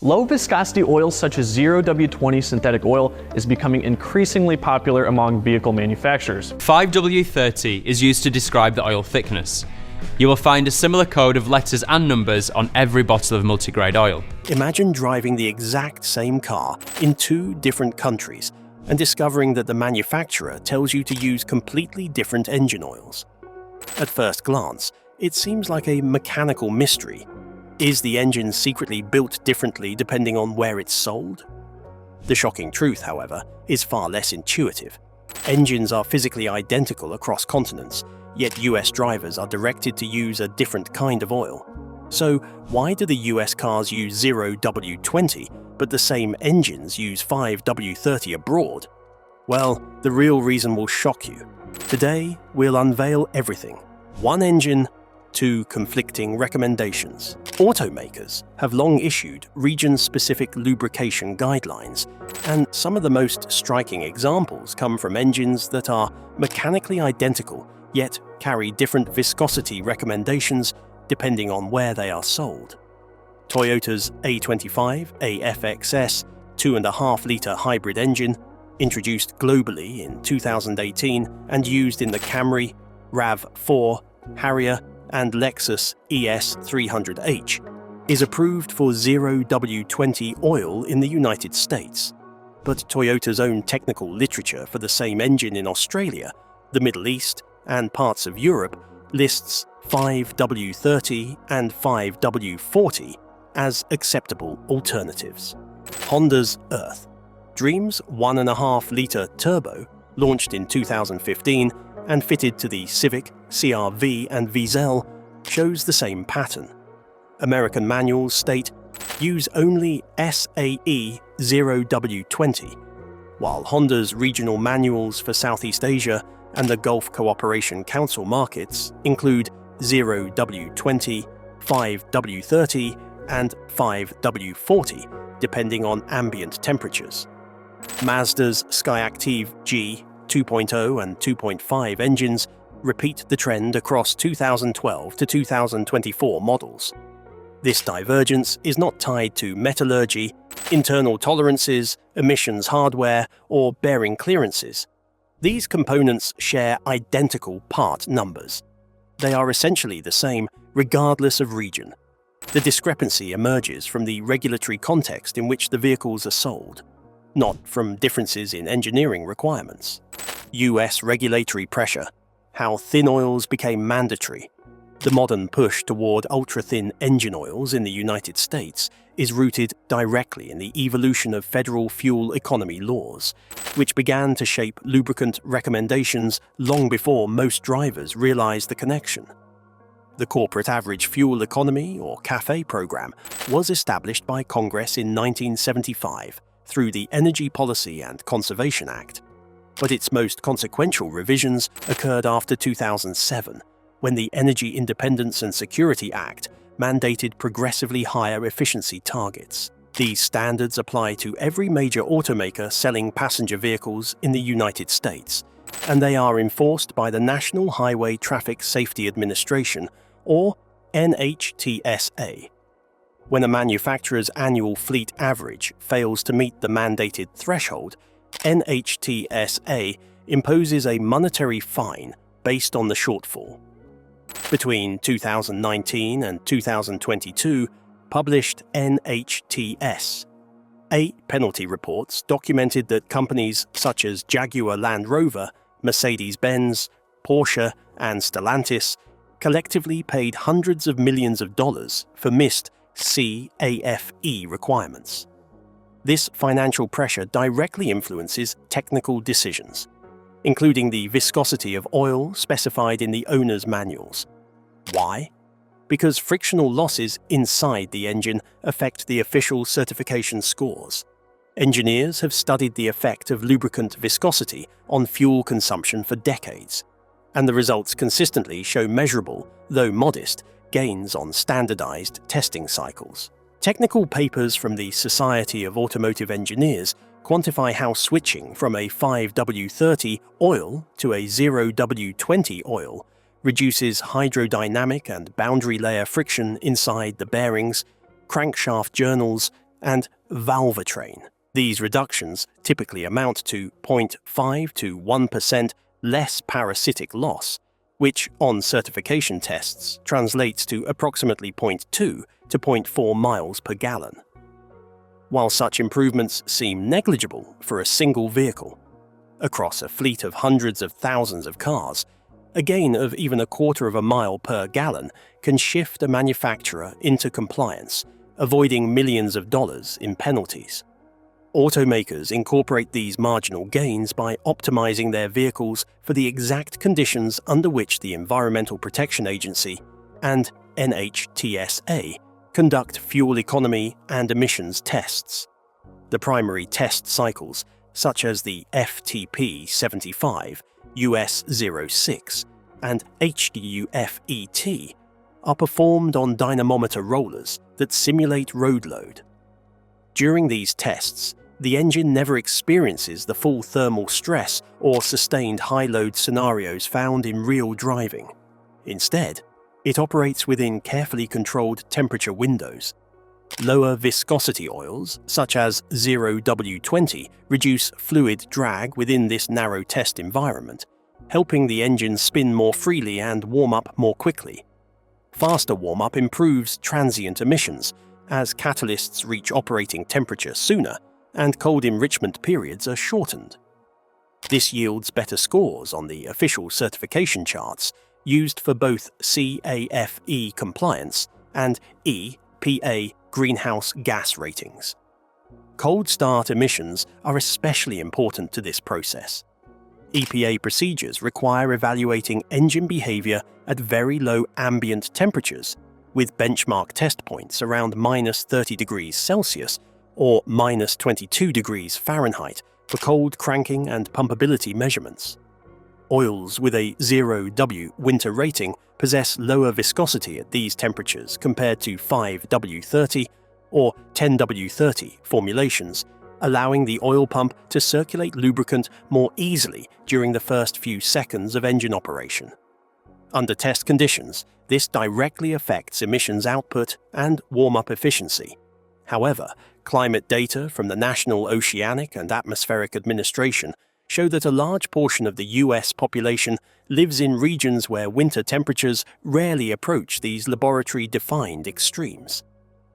Low viscosity oils such as 0W-20 synthetic oil is becoming increasingly popular among vehicle manufacturers. 5W-30 is used to describe the oil thickness. You will find a similar code of letters and numbers on every bottle of multigrade oil. Imagine driving the exact same car in two different countries and discovering that the manufacturer tells you to use completely different engine oils. At first glance, it seems like a mechanical mystery. Is the engine secretly built differently depending on where it's sold? The shocking truth, however, is far less intuitive. Engines are physically identical across continents, yet US drivers are directed to use a different kind of oil. So why do the US cars use 0W-20, but the same engines use 5W-30 abroad? Well, the real reason will shock you. Today, we'll unveil everything. One engine, two conflicting recommendations. Automakers have long issued region-specific lubrication guidelines, and some of the most striking examples come from engines that are mechanically identical yet carry different viscosity recommendations depending on where they are sold. Toyota's A25 AFXS 2.5-litre hybrid engine, introduced globally in 2018 and used in the Camry, RAV4, Harrier, and Lexus ES300H, is approved for 0W-20 oil in the United States. But Toyota's own technical literature for the same engine in Australia, the Middle East, and parts of Europe lists 5W-30 and 5W-40 as acceptable alternatives. Honda's Earth Dream's 1.5-litre turbo, launched in 2015 and fitted to the Civic, CR-V and Vezel, shows the same pattern. American manuals state, use only SAE 0W-20, while Honda's regional manuals for Southeast Asia and the Gulf Cooperation Council markets include 0W-20, 5W-30 and 5W-40, depending on ambient temperatures. Mazda's Skyactiv G 2.0 and 2.5 engines repeat the trend across 2012 to 2024 models. This divergence is not tied to metallurgy, internal tolerances, emissions hardware, or bearing clearances. These components share identical part numbers. They are essentially the same regardless of region. The discrepancy emerges from the regulatory context in which the vehicles are sold, not from differences in engineering requirements. US regulatory pressure, how thin oils became mandatory. The modern push toward ultra-thin engine oils in the United States is rooted directly in the evolution of federal fuel economy laws, which began to shape lubricant recommendations long before most drivers realized the connection. The Corporate Average Fuel Economy, or CAFE program, was established by Congress in 1975 through the Energy Policy and Conservation Act. But its most consequential revisions occurred after 2007, when the Energy Independence and Security Act mandated progressively higher efficiency targets. These standards apply to every major automaker selling passenger vehicles in the United States, and they are enforced by the National Highway Traffic Safety Administration, or NHTSA. When a manufacturer's annual fleet average fails to meet the mandated threshold, NHTSA imposes a monetary fine based on the shortfall. Between 2019 and 2022, published NHTS penalty reports documented that companies such as Jaguar Land Rover, Mercedes-Benz, Porsche, and Stellantis collectively paid hundreds of millions of dollars for missed CAFE requirements. This financial pressure directly influences technical decisions, including the viscosity of oil specified in the owner's manuals. Why? Because frictional losses inside the engine affect the official certification scores. Engineers have studied the effect of lubricant viscosity on fuel consumption for decades, and the results consistently show measurable, though modest, gains on standardized testing cycles. Technical papers from the Society of Automotive Engineers quantify how switching from a 5W-30 oil to a 0W-20 oil reduces hydrodynamic and boundary layer friction inside the bearings, crankshaft journals, and valvetrain. These reductions typically amount to 0.5 to 1% less parasitic loss, which on certification tests translates to approximately 0.2 to 0.4 miles per gallon. While such improvements seem negligible for a single vehicle, across a fleet of hundreds of thousands of cars, a gain of even a quarter of a mile per gallon can shift a manufacturer into compliance, avoiding millions of dollars in penalties. Automakers incorporate these marginal gains by optimizing their vehicles for the exact conditions under which the Environmental Protection Agency and NHTSA conduct fuel economy and emissions tests. The primary test cycles, such as the FTP 75, US 06, and HDU-FET, are performed on dynamometer rollers that simulate road load. During these tests, the engine never experiences the full thermal stress or sustained high-load scenarios found in real driving. Instead, it operates within carefully controlled temperature windows. Lower viscosity oils, such as 0W-20, reduce fluid drag within this narrow test environment, helping the engine spin more freely and warm up more quickly. Faster warm-up improves transient emissions, as catalysts reach operating temperature sooner and cold enrichment periods are shortened. This yields better scores on the official certification charts used for both CAFE compliance and EPA greenhouse gas ratings. Cold start emissions are especially important to this process. EPA procedures require evaluating engine behavior at very low ambient temperatures, with benchmark test points around -30 degrees Celsius or -22 degrees Fahrenheit for cold cranking and pumpability measurements. Oils with a 0W winter rating possess lower viscosity at these temperatures compared to 5W-30 or 10W-30 formulations, allowing the oil pump to circulate lubricant more easily during the first few seconds of engine operation. Under test conditions, this directly affects emissions output and warm-up efficiency. However, climate data from the National Oceanic and Atmospheric Administration show that a large portion of the US population lives in regions where winter temperatures rarely approach these laboratory-defined extremes.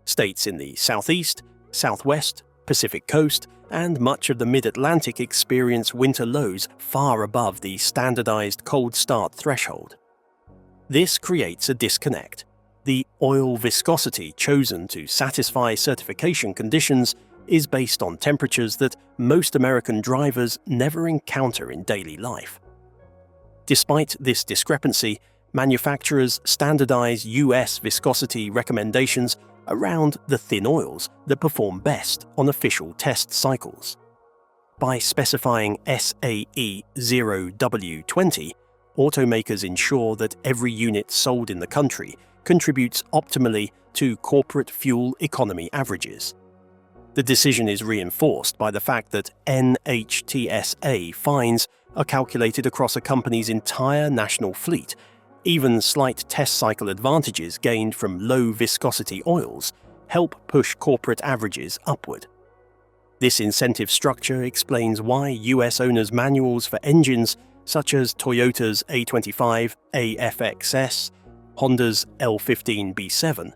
States in the Southeast, Southwest, Pacific Coast, and much of the Mid-Atlantic experience winter lows far above the standardized cold start threshold. This creates a disconnect. The oil viscosity chosen to satisfy certification conditions is based on temperatures that most American drivers never encounter in daily life. Despite this discrepancy, manufacturers standardize US viscosity recommendations around the thin oils that perform best on official test cycles. By specifying SAE 0W-20, automakers ensure that every unit sold in the country contributes optimally to corporate fuel economy averages. The decision is reinforced by the fact that NHTSA fines are calculated across a company's entire national fleet. Even slight test cycle advantages gained from low viscosity oils help push corporate averages upward. This incentive structure explains why US owners' manuals for engines such as Toyota's A25 AFXS, Honda's L15B7,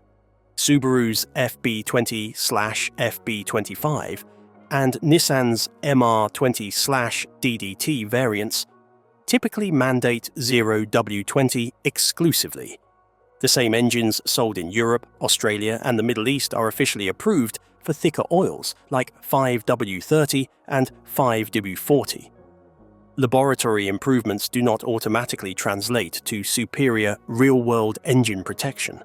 Subaru's FB20/FB25, and Nissan's MR20/DDT variants typically mandate 0W-20 exclusively. The same engines sold in Europe, Australia, and the Middle East are officially approved for thicker oils like 5W-30 and 5W-40. Laboratory improvements do not automatically translate to superior real-world engine protection.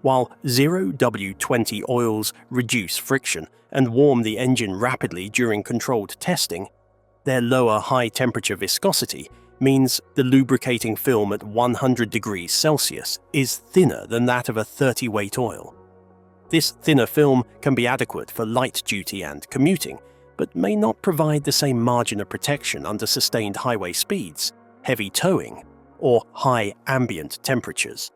While 0W-20 oils reduce friction and warm the engine rapidly during controlled testing, their lower high-temperature viscosity means the lubricating film at 100 degrees Celsius is thinner than that of a 30-weight oil. This thinner film can be adequate for light duty and commuting, but may not provide the same margin of protection under sustained highway speeds, heavy towing, or high ambient temperatures.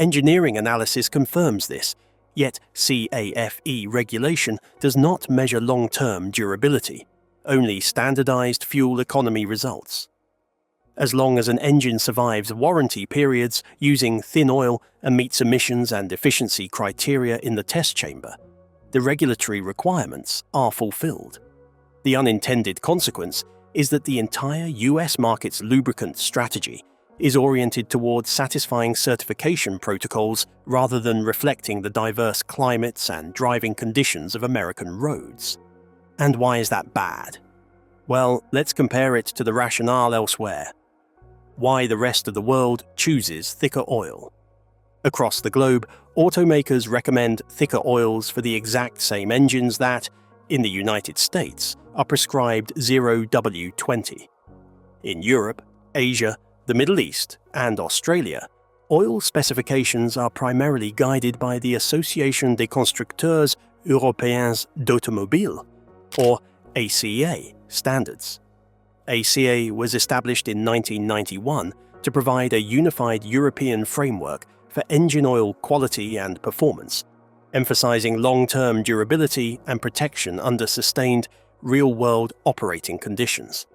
Engineering analysis confirms this, Yet CAFE regulation does not measure long-term durability, only standardized fuel economy results. As long as an engine survives warranty periods using thin oil and meets emissions and efficiency criteria in the test chamber, the regulatory requirements are fulfilled. The unintended consequence is that the entire US market's lubricant strategy is oriented towards satisfying certification protocols rather than reflecting the diverse climates and driving conditions of American roads. And why is that bad? Well, let's compare it to the rationale elsewhere. Why the rest of the world chooses thicker oil. Across the globe, automakers recommend thicker oils for the exact same engines that, in the United States, are prescribed 0W-20. In Europe, Asia, the Middle East, and Australia, oil specifications are primarily guided by the Association des Constructeurs Européens d'Automobile, or ACA, standards. ACA was established in 1991 to provide a unified European framework for engine oil quality and performance, emphasizing long-term durability and protection under sustained, real-world operating conditions.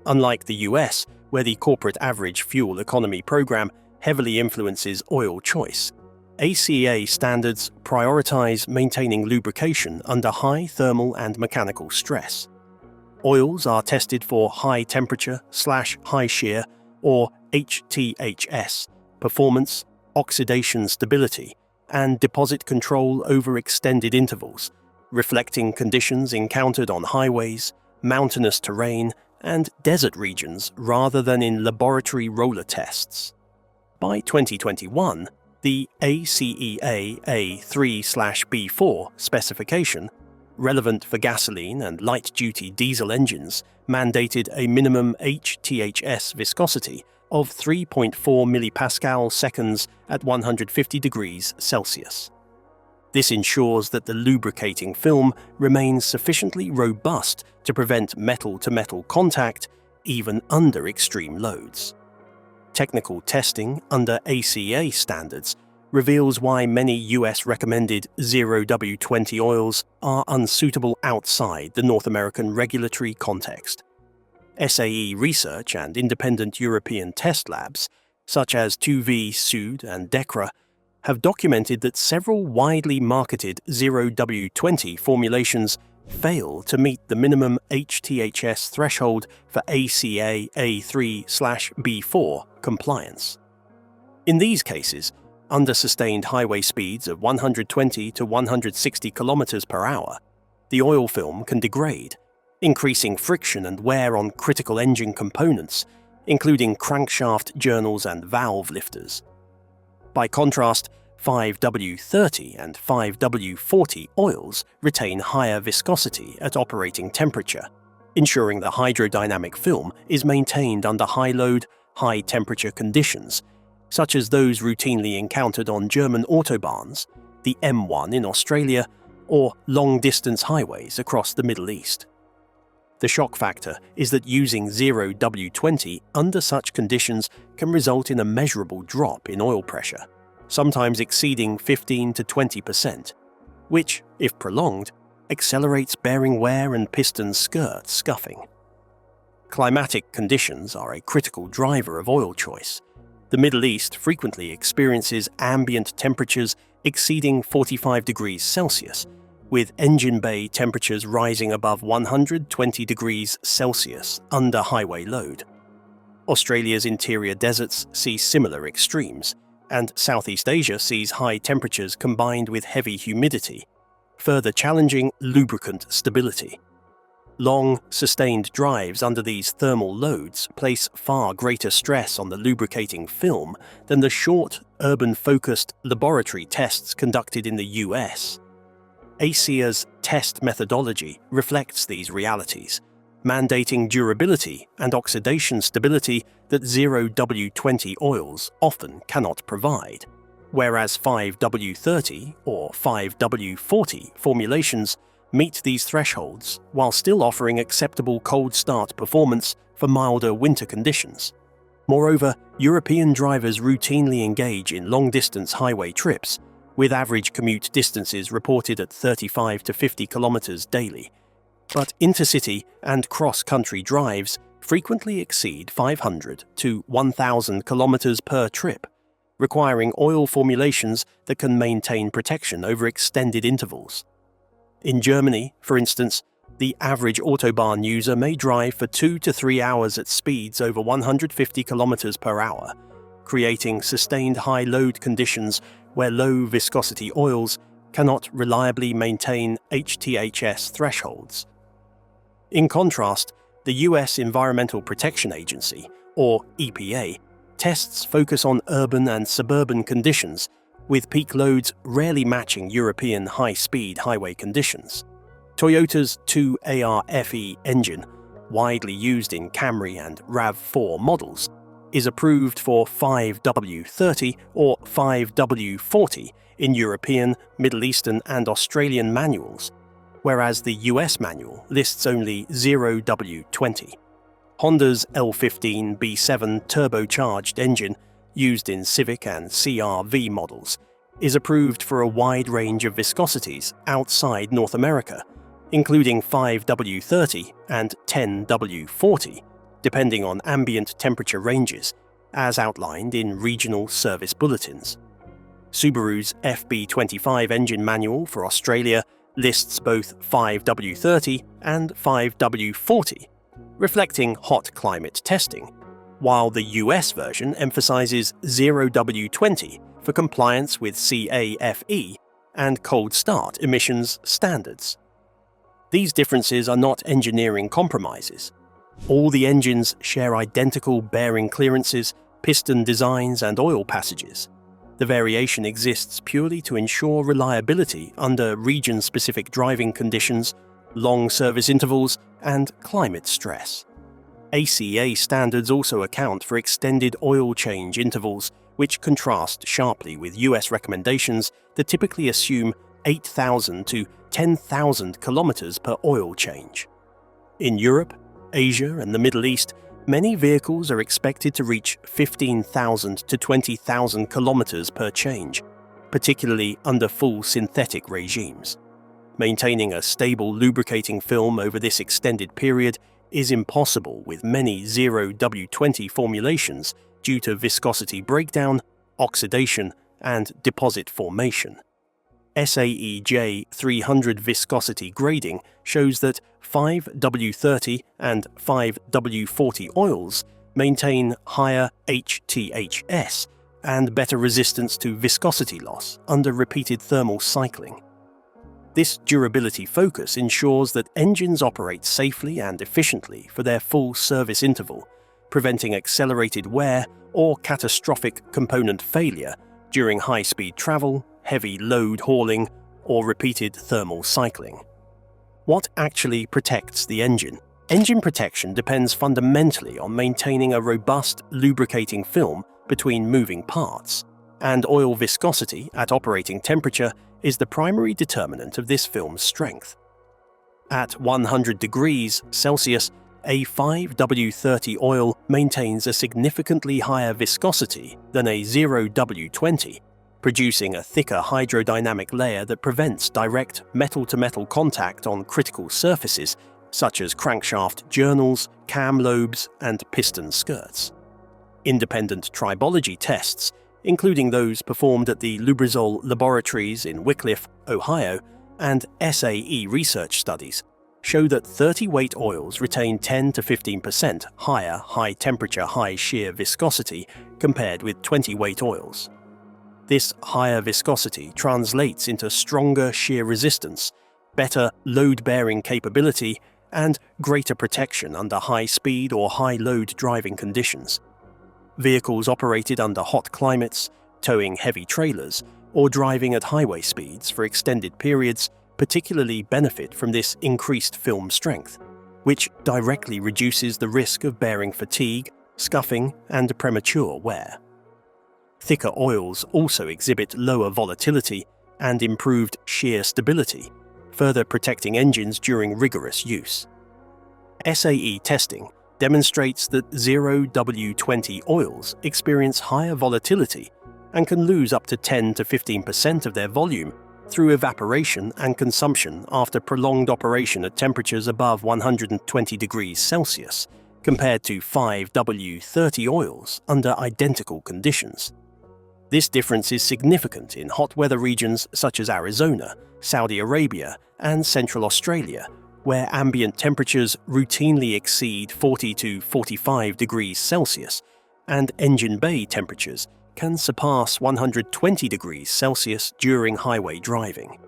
Unlike the US, where the corporate average fuel economy program heavily influences oil choice, ACA standards prioritize maintaining lubrication under high thermal and mechanical stress. Oils are tested for high temperature/high shear, or HTHS, performance, oxidation stability, and deposit control over extended intervals, reflecting conditions encountered on highways, mountainous terrain, and desert regions rather than in laboratory roller tests. By 2021, the ACEA A3/B4 specification, relevant for gasoline and light-duty diesel engines, mandated a minimum HTHS viscosity of 3.4 millipascal seconds at 150 degrees Celsius. This ensures that the lubricating film remains sufficiently robust to prevent metal-to-metal contact even under extreme loads. Technical testing under ACA standards reveals why many US-recommended 0W-20 oils are unsuitable outside the North American regulatory context. SAE research and independent European test labs, such as 2V, Sud, and DECRA, have documented that several widely marketed 0W-20 formulations fail to meet the minimum HTHS threshold for ACA A3/B4 compliance. In these cases, under sustained highway speeds of 120 to 160 km per hour, the oil film can degrade, increasing friction and wear on critical engine components, including crankshaft journals and valve lifters. By contrast, 5W-30 and 5W-40 oils retain higher viscosity at operating temperature, ensuring the hydrodynamic film is maintained under high-load, high-temperature conditions, such as those routinely encountered on German autobahns, the M1 in Australia, or long-distance highways across the Middle East. The shock factor is that using 0W-20 under such conditions can result in a measurable drop in oil pressure, sometimes exceeding 15 to 20%, which, if prolonged, accelerates bearing wear and piston skirt scuffing. Climatic conditions are a critical driver of oil choice. The Middle East frequently experiences ambient temperatures exceeding 45 degrees Celsius, with engine bay temperatures rising above 120 degrees Celsius under highway load. Australia's interior deserts see similar extremes, and Southeast Asia sees high temperatures combined with heavy humidity, further challenging lubricant stability. Long, sustained drives under these thermal loads place far greater stress on the lubricating film than the short, urban-focused laboratory tests conducted in the US. ACA's test methodology reflects these realities, mandating durability and oxidation stability that 0W-20 oils often cannot provide, whereas 5W-30 or 5W-40 formulations meet these thresholds while still offering acceptable cold start performance for milder winter conditions. Moreover, European drivers routinely engage in long-distance highway trips, with average commute distances reported at 35 to 50 kilometers daily. But intercity and cross-country drives frequently exceed 500 to 1,000 kilometers per trip, requiring oil formulations that can maintain protection over extended intervals. In Germany, for instance, the average autobahn user may drive for 2 to 3 hours at speeds over 150 kilometers per hour, creating sustained high load conditions where low viscosity oils cannot reliably maintain HTHS thresholds. In contrast, the US Environmental Protection Agency, or EPA, tests focus on urban and suburban conditions, with peak loads rarely matching European high-speed highway conditions. Toyota's 2ARFE engine, widely used in Camry and RAV4 models, is approved for 5W-30 or 5W-40 in European, Middle Eastern and Australian manuals, whereas the US manual lists only 0W-20. Honda's L15 B7 turbocharged engine, used in Civic and CR-V models, is approved for a wide range of viscosities outside North America, including 5W-30 and 10W-40, depending on ambient temperature ranges, as outlined in regional service bulletins. Subaru's FB25 engine manual for Australia lists both 5W-30 and 5W-40, reflecting hot climate testing, while the US version emphasizes 0W-20 for compliance with CAFE and cold start emissions standards. These differences are not engineering compromises. All the engines share identical bearing clearances, piston designs, and oil passages. The variation exists purely to ensure reliability under region-specific driving conditions, long service intervals, and climate stress. ACA standards also account for extended oil change intervals, which contrast sharply with US recommendations that typically assume 8,000 to 10,000 kilometers per oil change. In Europe, Asia, and the Middle East, many vehicles are expected to reach 15,000 to 20,000 kilometers per change, particularly under full synthetic regimes. Maintaining a stable lubricating film over this extended period is impossible with many 0W-20 formulations due to viscosity breakdown, oxidation, and deposit formation. SAE J300 viscosity grading shows that 5W-30 and 5W-40 oils maintain higher HTHS and better resistance to viscosity loss under repeated thermal cycling. This durability focus ensures that engines operate safely and efficiently for their full service interval, preventing accelerated wear or catastrophic component failure during high-speed travel, heavy load hauling, or repeated thermal cycling. What actually protects the engine? Engine protection depends fundamentally on maintaining a robust lubricating film between moving parts, and oil viscosity at operating temperature is the primary determinant of this film's strength. At 100 degrees Celsius, a 5W-30 oil maintains a significantly higher viscosity than a 0W-20, producing a thicker hydrodynamic layer that prevents direct metal-to-metal contact on critical surfaces such as crankshaft journals, cam lobes, and piston skirts. Independent tribology tests, including those performed at the Lubrizol laboratories in Wickliffe, Ohio, and SAE research studies, show that 30-weight oils retain 10 to 15% higher high-temperature, high-shear viscosity compared with 20-weight oils. This higher viscosity translates into stronger shear resistance, better load-bearing capability, and greater protection under high-speed or high-load driving conditions. Vehicles operated under hot climates, towing heavy trailers, or driving at highway speeds for extended periods particularly benefit from this increased film strength, which directly reduces the risk of bearing fatigue, scuffing, and premature wear. Thicker oils also exhibit lower volatility and improved shear stability, further protecting engines during rigorous use. SAE testing demonstrates that 0W-20 oils experience higher volatility and can lose up to 10 to 15% of their volume through evaporation and consumption after prolonged operation at temperatures above 120 degrees Celsius, compared to 5W-30 oils under identical conditions. This difference is significant in hot weather regions such as Arizona, Saudi Arabia, and Central Australia, where ambient temperatures routinely exceed 40 to 45 degrees Celsius, and engine bay temperatures can surpass 120 degrees Celsius during highway driving.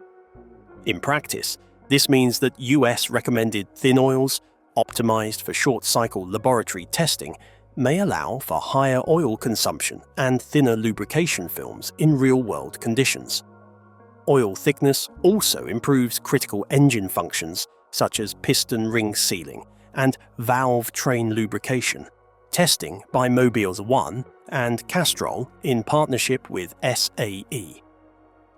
In practice, this means that US recommended thin oils, optimized for short-cycle laboratory testing, may allow for higher oil consumption and thinner lubrication films in real-world conditions. Oil thickness also improves critical engine functions such as piston ring sealing and valve train lubrication. Testing by Mobiles 1 and Castrol in partnership with SAE.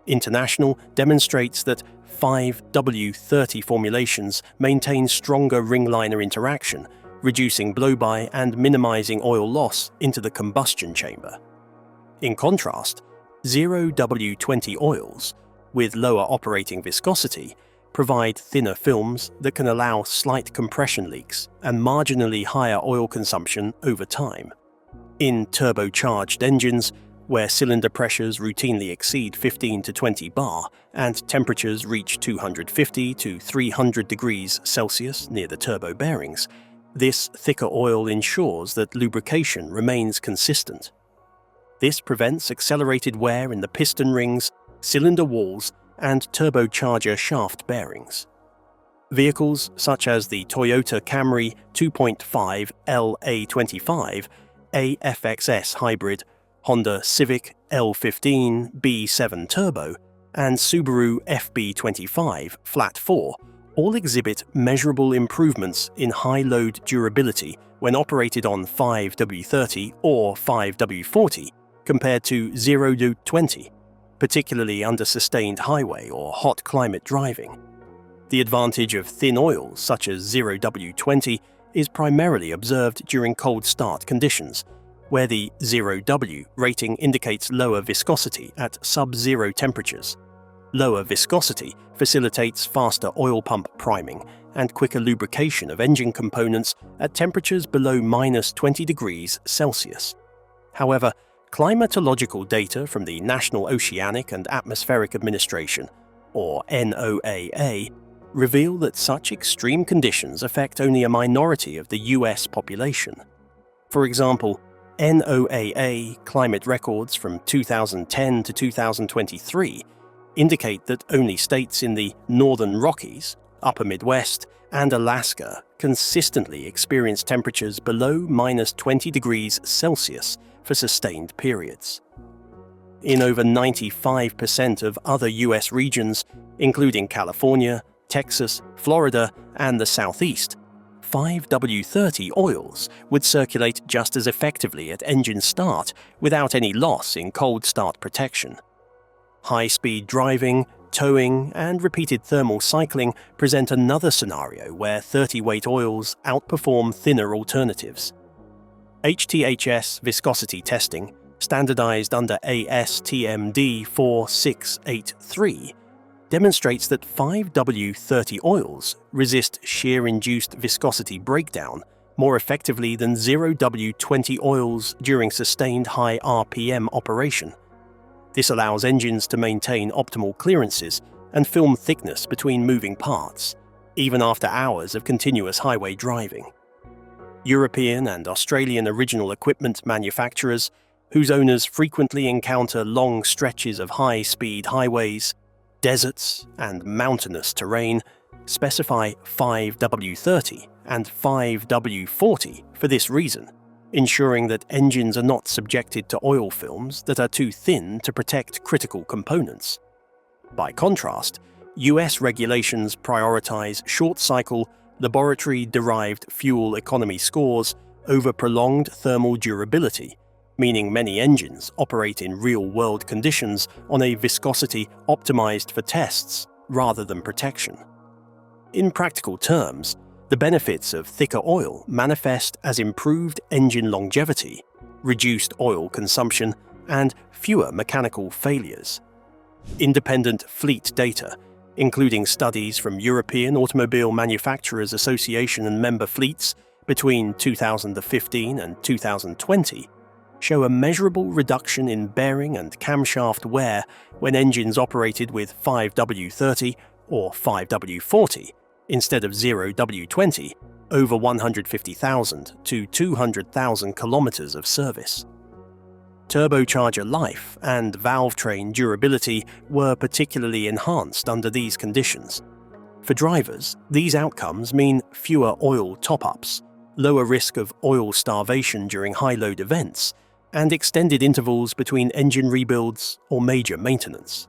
International demonstrates that 5W-30 formulations maintain stronger ring-liner interaction, reducing blow-by and minimizing oil loss into the combustion chamber. In contrast, 0W-20 oils, with lower operating viscosity, provide thinner films that can allow slight compression leaks and marginally higher oil consumption over time. In turbocharged engines, where cylinder pressures routinely exceed 15 to 20 bar and temperatures reach 250 to 300 degrees Celsius near the turbo bearings, this thicker oil ensures that lubrication remains consistent. This prevents accelerated wear in the piston rings, cylinder walls, and turbocharger shaft bearings. Vehicles such as the Toyota Camry 2.5 LA25, AFXS Hybrid, Honda Civic L15 B7 Turbo, and Subaru FB25 Flat 4 all exhibit measurable improvements in high-load durability when operated on 5W-30 or 5W-40 compared to 0W-20, particularly under sustained highway or hot climate driving. The advantage of thin oils such as 0W-20 is primarily observed during cold start conditions, where the 0W rating indicates lower viscosity at sub-zero temperatures. Lower viscosity facilitates faster oil pump priming and quicker lubrication of engine components at temperatures below -20 degrees Celsius. However, climatological data from the National Oceanic and Atmospheric Administration, or NOAA, reveal that such extreme conditions affect only a minority of the US population. For example, NOAA climate records from 2010 to 2023 indicate that only states in the Northern Rockies, Upper Midwest, and Alaska consistently experience temperatures below -20 degrees Celsius for sustained periods. In over 95% of other US regions, including California, Texas, Florida, and the Southeast, 5W-30 oils would circulate just as effectively at engine start without any loss in cold start protection. High-speed driving, towing, and repeated thermal cycling present another scenario where 30-weight oils outperform thinner alternatives. HTHS viscosity testing, standardized under ASTM D4683, demonstrates that 5W-30 oils resist shear-induced viscosity breakdown more effectively than 0W-20 oils during sustained high RPM operation. This allows engines to maintain optimal clearances and film thickness between moving parts, even after hours of continuous highway driving. European and Australian original equipment manufacturers, whose owners frequently encounter long stretches of high-speed highways, deserts, and mountainous terrain, specify 5W-30 and 5W-40 for this reason, ensuring that engines are not subjected to oil films that are too thin to protect critical components. By contrast, US regulations prioritize short-cycle, laboratory-derived fuel economy scores over prolonged thermal durability, meaning many engines operate in real-world conditions on a viscosity optimized for tests rather than protection. In practical terms, the benefits of thicker oil manifest as improved engine longevity, reduced oil consumption, and fewer mechanical failures. Independent fleet data, including studies from European Automobile Manufacturers Association and member fleets between 2015 and 2020, show a measurable reduction in bearing and camshaft wear when engines operated with 5W-30 or 5W-40 instead of 0W-20 over 150,000 to 200,000 kilometers of service. Turbocharger life and valve train durability were particularly enhanced under these conditions. For drivers, these outcomes mean fewer oil top-ups, lower risk of oil starvation during high-load events, and extended intervals between engine rebuilds or major maintenance.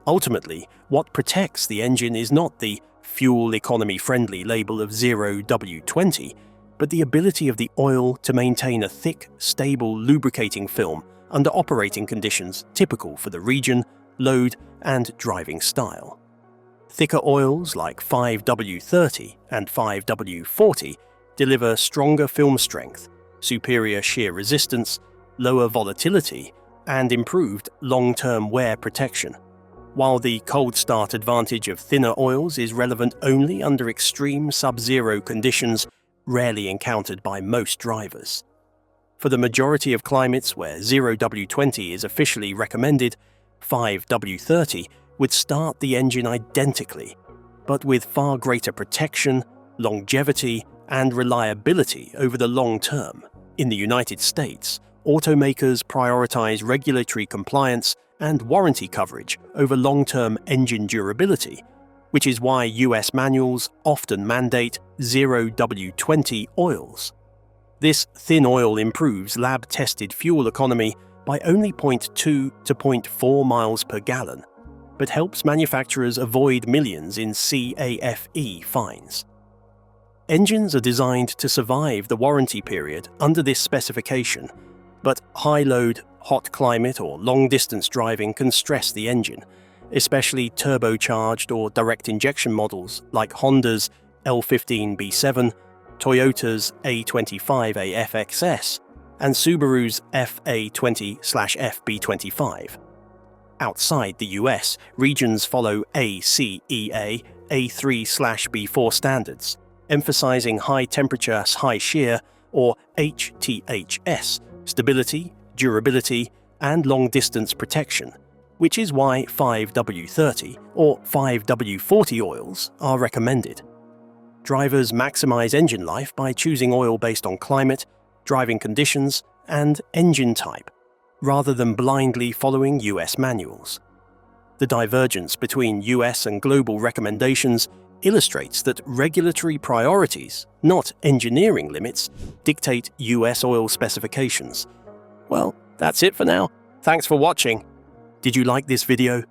Ultimately, what protects the engine is not the fuel economy-friendly label of 0W-20, but the ability of the oil to maintain a thick, stable lubricating film under operating conditions typical for the region, load, and driving style. Thicker oils like 5W-30 and 5W-40 deliver stronger film strength, superior shear resistance, lower volatility, and improved long-term wear protection, while the cold start advantage of thinner oils is relevant only under extreme sub-zero conditions rarely encountered by most drivers. For the majority of climates where 0W-20 is officially recommended, 5W-30 would start the engine identically, but with far greater protection, longevity, and reliability over the long term. In the United States, automakers prioritize regulatory compliance and warranty coverage over long-term engine durability, which is why US manuals often mandate 0W-20 oils. This thin oil improves lab-tested fuel economy by only 0.2 to 0.4 miles per gallon, but helps manufacturers avoid millions in CAFE fines. Engines are designed to survive the warranty period under this specification, but high-load, hot climate or long-distance driving can stress the engine, especially turbocharged or direct injection models like Honda's L15B7, Toyota's A25AFXS, and Subaru's FA20/FB25. Outside the US, regions follow ACEA A3/B4 standards, emphasizing high temperature, high shear, or HTHS, stability, durability, and long-distance protection, which is why 5W-30 or 5W-40 oils are recommended. Drivers maximize engine life by choosing oil based on climate, driving conditions, and engine type, rather than blindly following US manuals. The divergence between US and global recommendations illustrates that regulatory priorities, not engineering limits, dictate US oil specifications. Well, that's it for now. Thanks for watching. Did you like this video?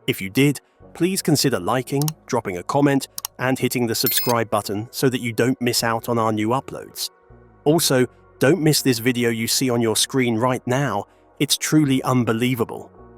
If you did, please consider liking, dropping a comment, and hitting the subscribe button so that you don't miss out on our new uploads. Also, don't miss this video you see on your screen right now. It's truly unbelievable.